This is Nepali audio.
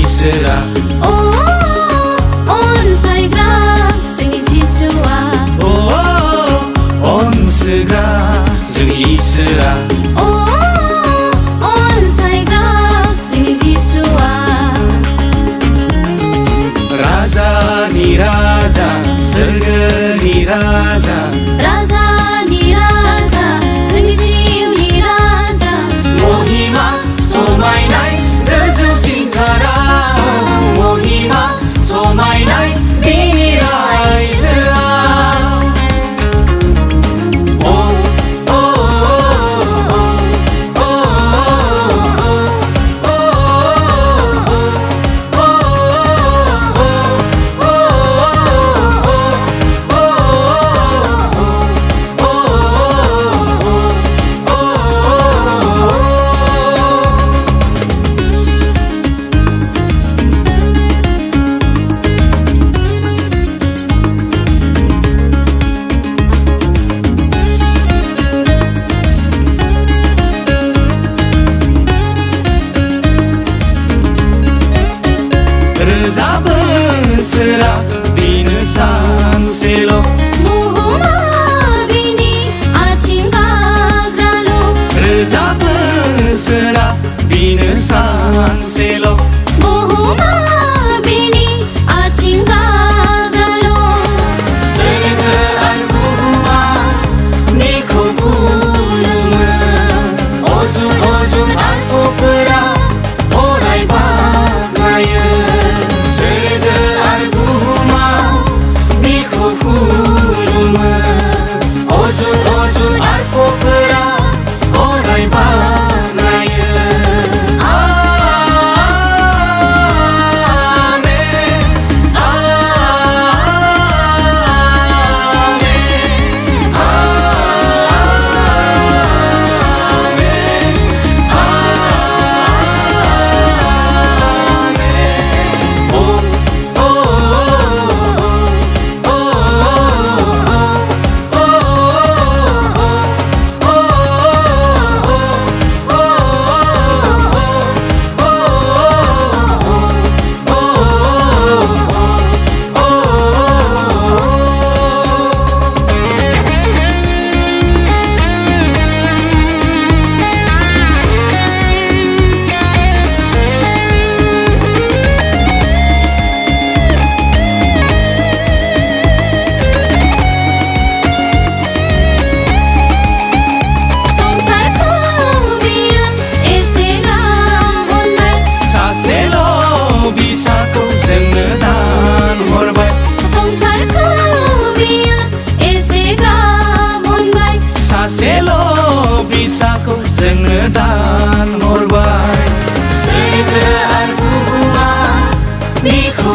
इसोरा अनसायग्रा जोंनि जिसुआ अनसोग्रा जोंनि इसोरा अनसायग्रा जोंनि जिसुआ राजानि राजा सोरगोनि राजा राजानि राजा जोंनि जिउनि राजा महिमा समायनाय गोजौसिन थाराव महिमा समायनाय बिनि रायजोआव रोजाबो सोरा बेनो सानसेल' बुहुमा बिनि आथिं गाग्राल' रोजाबो सोरा बेनो सानसेल' बुहुमा बिनि आथिं गाग्राल' सोरगो आरो बुहुमा बिखौ खुलुमो अजुन अजुन आखुफोरा अराय बाख्नायो सोरगो आरो बुहुमा बिखौ खुलुमो अजुन अजुन आखुफोरा अराय बाख्नायो आमेन आमेन संसारखौ बियो एसेग्राब अनबाय सासेल' बिसाखौ जोंनो दान हरबाय संसारखौ बियो एसेग्राब अनबाय सासेल' बिसाखौ जोंनो दान हरबाय सोरगो आरो बुहुमा बिखौ